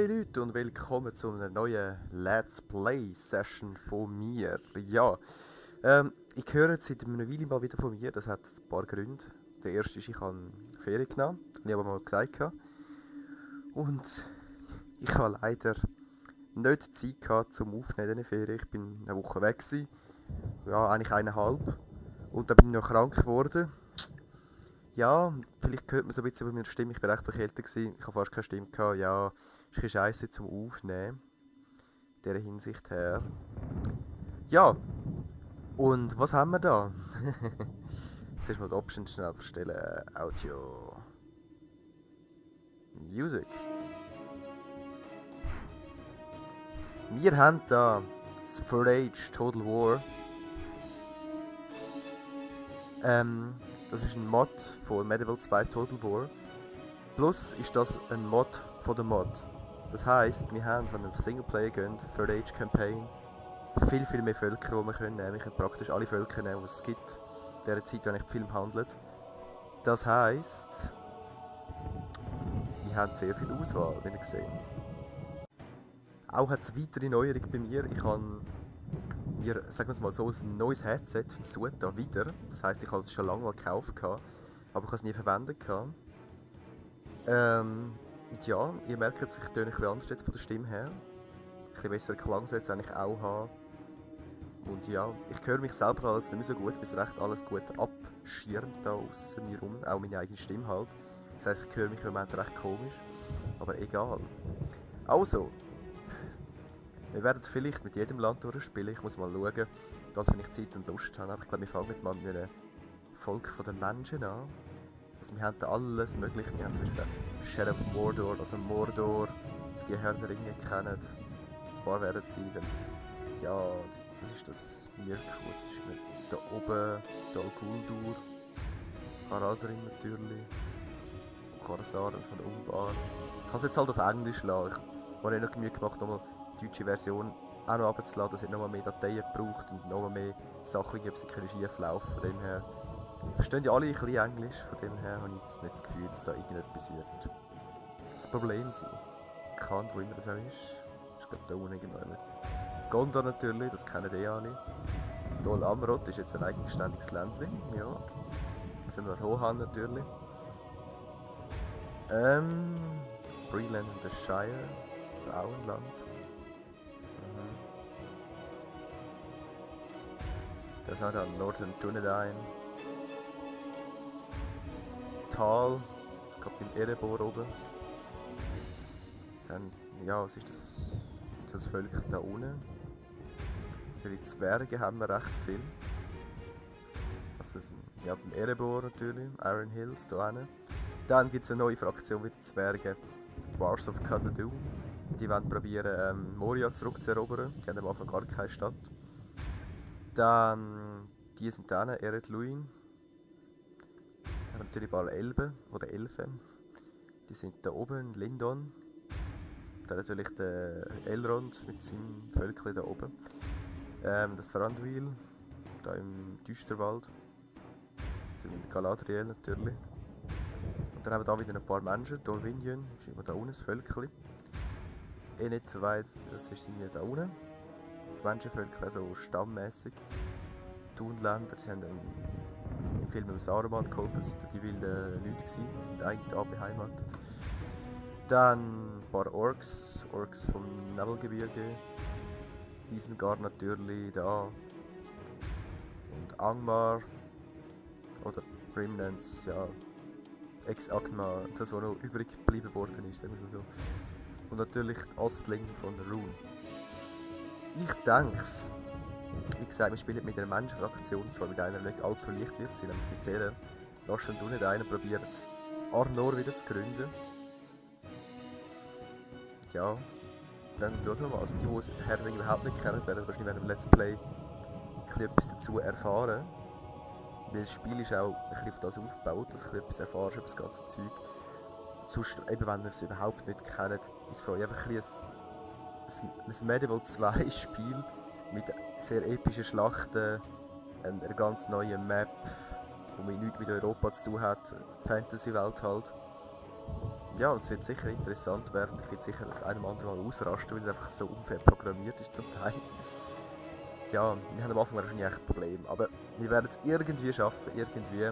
Hey Leute und willkommen zu einer neuen Let's Play Session von mir. Ja, ich höre jetzt seit einer Weile mal wieder von mir, das hat ein paar Gründe. Der erste ist, ich habe Ferien genommen, habe ich aber mal gesagt. Und ich habe leider nicht Zeit gehabt zum Aufnehmen in diesen Ferien. Ich bin eine Woche weg gewesen. Ja, eigentlich 1,5. Und dann bin ich noch krank geworden. Ja, vielleicht hört man so ein bisschen bei meiner Stimme, ich war recht verkältet gewesen. Ich habe fast keine Stimme gehabt. Ja, ist ein bisschen scheisse zum Aufnehmen. In dieser Hinsicht her. Ja, und was haben wir da? Zuerst mal die Options schnell verstellen. Audio. Music. Wir haben da das Third Age Total War. Das ist ein Mod von Medieval 2 Total War. Plus ist das ein Mod von der Mod. Das heisst, wir haben, wenn wir auf Singleplayer gehen, Third Age Campaign, viel mehr Völker, die wir können nehmen. Wir können praktisch alle Völker nehmen, die es gibt, in der Zeit, wenn ich den Film handelt. Das heisst, wir haben sehr viel Auswahl, wie ihr seht. Auch hat es weitere Neuerungen bei mir. Ich habe mir, sagen wir es mal so, ein neues Headset dazu da wieder. Das heisst, ich habe es schon lange mal gekauft, aber ich habe es nie verwendet. Ja, ihr merkt es, ich töne ein bisschen anders jetzt von der Stimme her. Ein bisschen besseren Klang soll es eigentlich auch haben. Und ja, ich höre mich selber alles nicht mehr so gut, weil es recht alles gut abschirmt da aussen mir rum, auch meine eigene Stimme halt. Das heisst, ich höre mich im Moment recht komisch, aber egal. Also, wir werden vielleicht mit jedem Land durchspielen, ich muss mal schauen, wenn ich Zeit und Lust habe. Aber ich glaube, wir fangen mit einem Volk von den Menschen an. Also wir haben da alles mögliche, wir haben zum Beispiel Sheriff of Mordor, also Mordor, die Herr der Ringe kennen. Ein paar werden es sein, dann, ja, das ist das Mirkwood, das ist da oben, Dol Guldur, Haradrim natürlich, Khorasan von der Umbar. Ich kann es jetzt halt auf Englisch lassen, ich habe noch Mühe gemacht, nochmal die deutsche Version auch noch runterzuladen, dass es nochmal mehr Dateien braucht und nochmal mehr Sachen, ob sie schief laufen von dem her. Verstehen ja alle ein bisschen Englisch, von dem her habe ich jetzt nicht das Gefühl, dass da irgendetwas wird das Problem sein kann, wo immer das auch ist. Ich glaube da unten irgendwann. Gondor natürlich, das kennen die alle. Dol Amroth ist jetzt ein eigenständiges Ländchen, ja. Dann sind wir Rohan natürlich. Breland and the Shire, also auch ein Land. Das ist auch dann Northern Dunedain. Tal, ich glaube beim Erebor oben. Dann, ja, was ist das? Das Volk da unten. Für die Zwerge haben wir recht viel. Also, ja, beim Erebor natürlich, Iron Hills da hinten. Dann gibt es eine neue Fraktion wie die Zwerge, Wars of Khazad-dûm. Die wollen probieren, Moria zurückzuerobern. Die haben am Anfang gar keine Stadt. Dann, die sind dann Ered Luin. Wir haben natürlich ein paar Elben oder Elfen. Die sind da oben in Lindon. Dann natürlich der Elrond mit seinem Völkchen da oben. Der Thranduil, da im Düsterwald. Den Galadriel natürlich. Und dann haben wir da wieder ein paar Menschen. Dorwinion, ist immer da unten das Völkchen. Nicht weit, das ist irgendwie da unten. Das Menschenvölkchen, also stammmäßig. Die Unländer, die haben im Film mit Saruman geholfen, das waren die wilden Leute gewesen, die sind eigentlich da beheimatet. Dann ein paar Orks vom Nebelgebirge. Isengard natürlich, da. Und Angmar. Oder Remnants, ja. Ex-Angmar, das was noch übrig geblieben worden ist, sagen wir so. Und natürlich die Ostling von Rune. Ich denke, wie gesagt, wir spielen mit einer Menschenfraktion, zwar mit einer nicht allzu leicht wird sein, nämlich mit der Larschen und nicht einer probiert, Arnor wieder zu gründen. Ja, dann schauen wir mal. Also die Herr der Ringe überhaupt nicht kennen, werden wahrscheinlich während dem Let's Play etwas dazu erfahren. Weil das Spiel ist auch ein bisschen auf das aufgebaut, dass du etwas erfährst über das ganze Zeug. Sonst, eben wenn ihr es überhaupt nicht kennt, ist für euch einfach ein Medieval 2 Spiel mit sehr epischen Schlachten, einer ganz neuen Map, die nichts mit Europa zu tun hat, Fantasy-Welt halt. Ja, und es wird sicher interessant werden. Ich werde sicher das eine oder andere Mal ausrasten, weil es einfach so unfair programmiert ist zum Teil. Ja, wir haben am Anfang wahrscheinlich echt Probleme, aber wir werden es irgendwie schaffen, irgendwie.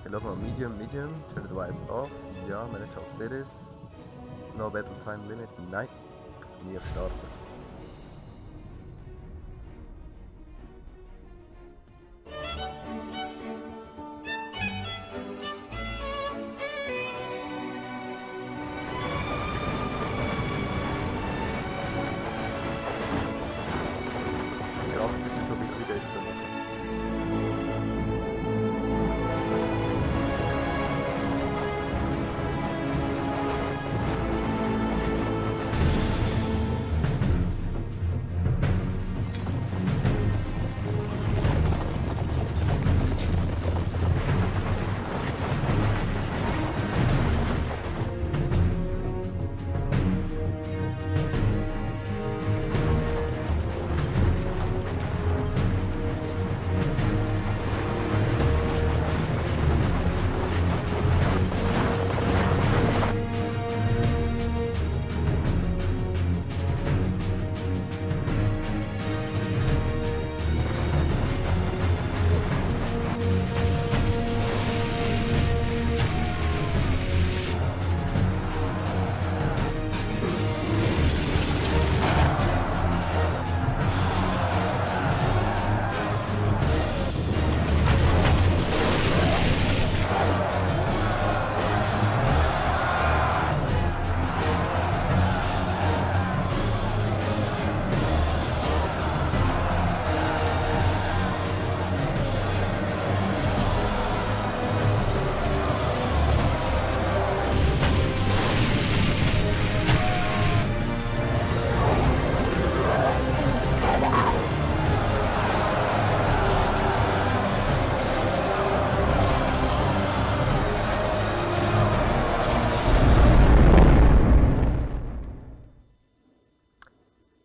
Dann schauen wir mal Medium, turn the device off, ja, manage all cities, no battle time limit, nein, wir starten. Das Grafik ist jetzt ein bisschen besser machen.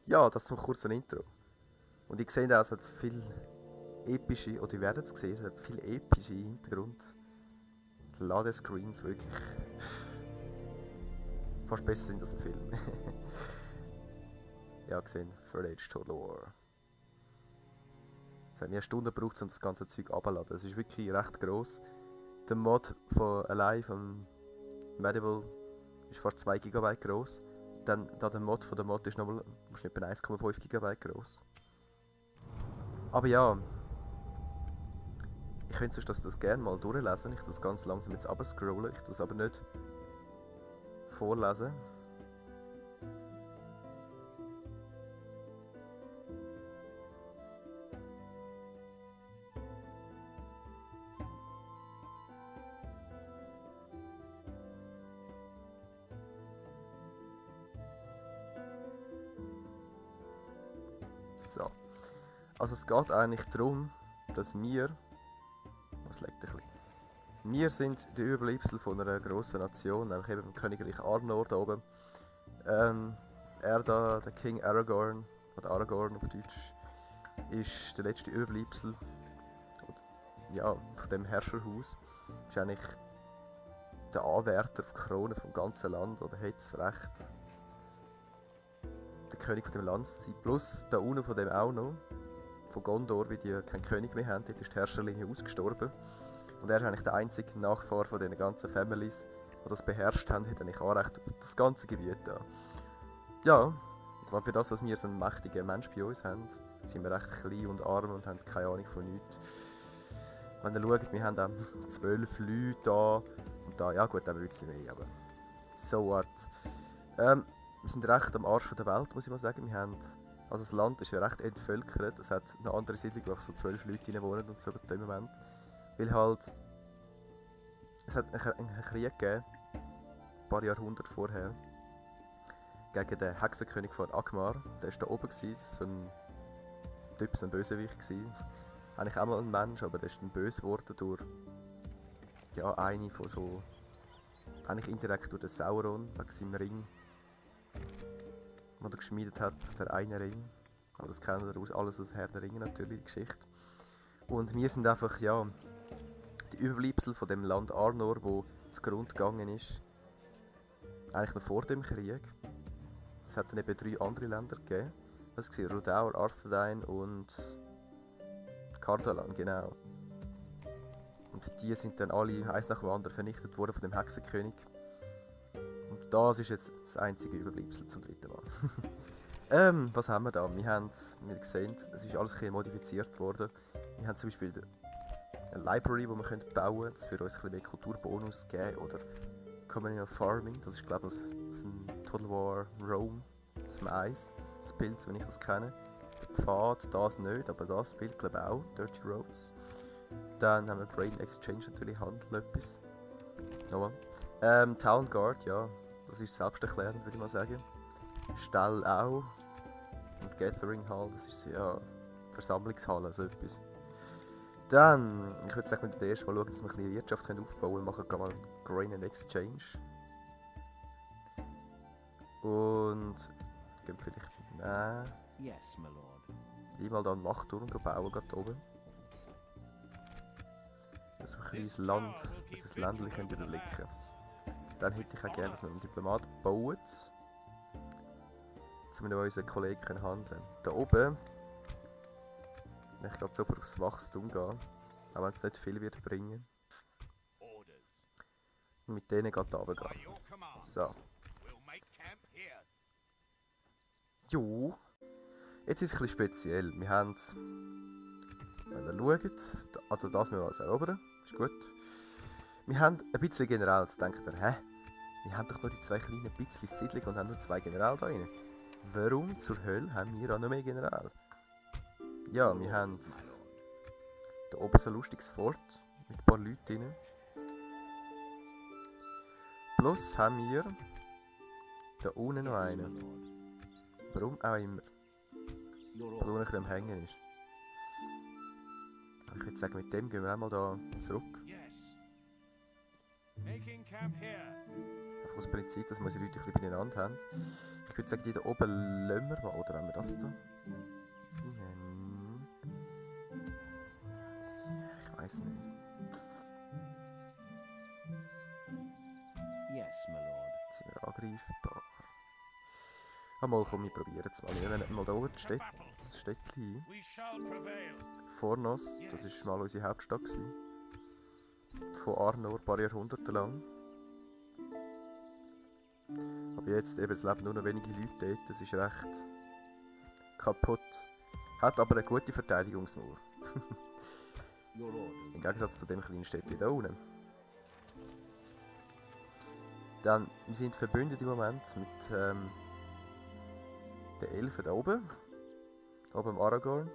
Ja, das zum kurzen Intro. Und ich sehe auch, es hat viel epische, oder ihr werdet es sehen, es hat viel epische Hintergrund. Ladescreens wirklich fast besser sind als im Film. Ja, gesehen, Third Age Total War. Es hat mir eine Stunde gebraucht, um das ganze Zeug abzuladen. Es ist wirklich recht gross. Der Mod von allein von Medieval ist fast 2 GB gross. Dann da der Mod von der Mod ist nochmal etwa 1,5 GB gross. Aber ja, ich könnte sonst das gerne mal durchlesen. Ich tue es ganz langsam jetzt runterscrollen. Ich tue es aber nicht vorlesen. So. Also es geht eigentlich darum, dass wir... Was liegt ein bisschen? Wir sind die Überbleibsel von einer grossen Nation, nämlich eben dem Königreich Arnor da oben. Er da, der King Aragorn, oder Aragorn auf Deutsch, ist der letzte Überbleibsel ja, von dem Herrscherhaus. Ist eigentlich der Anwärter auf die Krone vom ganzen Land, oder hat das Recht, der König von dem Land zu sein. Plus der UNO von dem auch noch, von Gondor, weil die keinen König mehr haben, dort ist die Herrscherlinie ausgestorben. Und er ist eigentlich der einzige Nachfahr von diesen ganzen Families, die das beherrscht haben, hat eigentlich Anrecht auf das ganze Gebiet da. Ja, für das, dass wir so einen mächtigen Mensch bei uns haben, sind wir recht klein und arm und haben keine Ahnung von nichts. Wenn ihr schaut, wir haben auch 12 Leute da und da, ja gut, haben wir ein bisschen mehr, aber so what. Wir sind recht am Arsch der Welt, muss ich mal sagen. Wir haben, also das Land ist ja recht entvölkert, es hat eine andere Siedlung, wo so 12 Leute drin wohnen und so im Moment. Weil halt, es hat einen Krieg gegeben, ein paar Jahrhunderte vorher, gegen den Hexenkönig von Angmar. Der war da oben, das war so ein Typ, so ein Bösewicht. Eigentlich auch mal ein Mensch, aber der ist dann böse geworden durch ja, eine von so, eigentlich indirekt durch den Sauron, wegen seinem Ring, den er geschmiedet hat, der eine Ring. Aber das kennt ihr alles aus Herr der Ringe natürlich, die Geschichte. Und wir sind einfach, ja, die Überbleibsel von dem Land Arnor, wo zugrunde gegangen ist. Eigentlich noch vor dem Krieg. Es hat dann eben 3 andere Länder gegeben. Das war Rudaur, Arthedain und Cardolan, genau. Und die sind dann alle eins nach dem anderen vernichtet worden von dem Hexenkönig. Und das ist jetzt das einzige Überbleibsel zum 3. Mal. Was haben wir da? Wir haben, wie ihr seht, es ist alles ein bisschen modifiziert worden. Wir haben zum Beispiel eine Library, die wir bauen können. Das würde uns ein bisschen mehr Kulturbonus geben. Oder Communal Farming, das ist glaube ich aus dem Total War Rome, aus dem 1. Das Bild, wenn ich das kenne. Der Pfad, das nicht, aber das Bild glaube ich auch. Dirty Roads. Dann haben wir Grain Exchange natürlich, Handel etwas. Nochmal. Town Guard, ja, das ist selbsterklärend, würde ich mal sagen. Stall auch. Und Gathering Hall, das ist ja Versammlungshalle, so etwas. Dann, ich würde sagen, wenn wir erst mal schauen, dass wir ein bisschen Wirtschaft aufbauen können, machen wir mal Grain and Exchange. Und gehen vielleicht, nein. Yes, my lord. Einmal da einen Wachturm bauen, gerade oben. Dass wir ein bisschen Land, unser Ländchen überblicken können. Dann hätte ich auch gerne, dass wir einen Diplomat bauen. Damit wir unseren Kollegen handeln können. Da oben, wenn ich gerade sofort aufs Wachstum gehe, auch wenn es nicht viel wird bringen. Und mit denen geht runtergehen. So. Jo. Jetzt ist es ein bisschen speziell. Wir haben, wenn ihr schaut, also das müssen wir alles erobern. Ist gut. Wir haben ein bisschen General. Jetzt denkt ihr, hä? Wir haben doch nur die 2 kleinen bisschen Siedlungen und haben nur 2 General da rein. Warum zur Hölle haben wir auch noch mehr General? Ja, wir haben da oben so ein lustiges Fort mit ein paar Leuten drin. Plus haben wir da unten noch einen. Warum auch immer. Der unten ein bisschen am Hängen ist. Ich würde sagen, mit dem gehen wir einmal da zurück. Einfach aus Prinzip, dass wir unsere Leute ein bisschen beieinander haben. Ich würde sagen, die da oben lassen wir mal, oder wenn wir das da rein. Ich weiß nicht. Yes, my lord. Jetzt sind wir angreifbar. Mal komm, wir probieren es mal. Wir nehmen mal da oben das Städtchen ein. Fornos, das war mal unsere Hauptstadt. Von Arnor, ein paar Jahrhunderte lang. Aber jetzt eben, es leben nur noch wenige Leute dort, das ist recht kaputt. Hat aber eine gute Verteidigungsmauer. Im Gegensatz zu dem kleinen Städtchen da unten. Dann, wir sind verbündet im Moment mit den Elfen da oben im Aragorn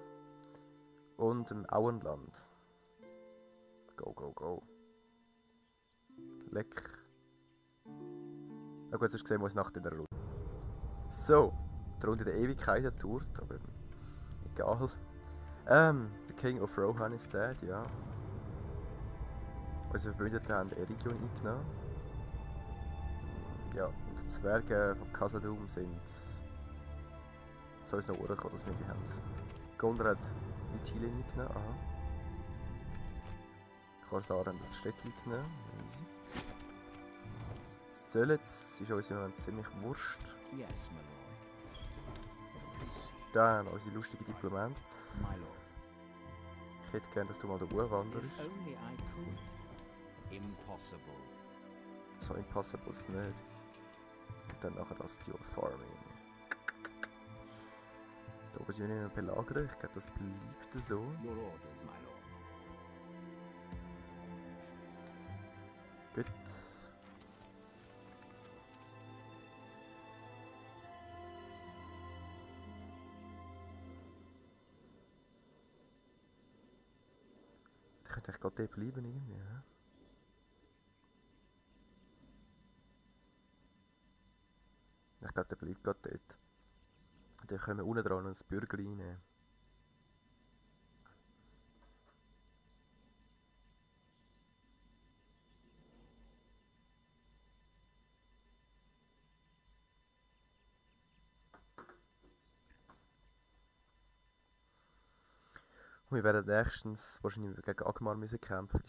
und im Auenland. Go, go, go. Leck. Na gut, sonst sehen wir uns nach der Runde. So, die Runde der Ewigkeit hat gedauert, aber egal. The King of Rohan is dead, ja. Unsere Verbündeten haben die Region eingenommen. Ja, und die Zwerge von Khazad-dûm sind zu uns noch gekommen, dass wir die haben. Gondor hat Ithilien eingenommen, aha. Korsaren haben das Städtchen genommen, easy. Sölez ist uns im Moment ziemlich wurscht. Yes, my lord. Dann unsere lustige Diplomat. My lord. Ich hätte gern, dass du mal da wanderst. If only I could. Impossible. So impossible ist nicht. Und dann nachher das Dual Farming. Da oben sind wir nicht mehr belagern. Ich glaube, das bleibt so. Your orders, my lord. Gut. Ich könnte eigentlich gerade dort bleiben irgendwie, ja? Ich glaube, der bleibt gerade dort. Dann können wir unten dran ein Bürger reinnehmen. Und wir werden nächstens wahrscheinlich gegen Agmar müssen kämpfen.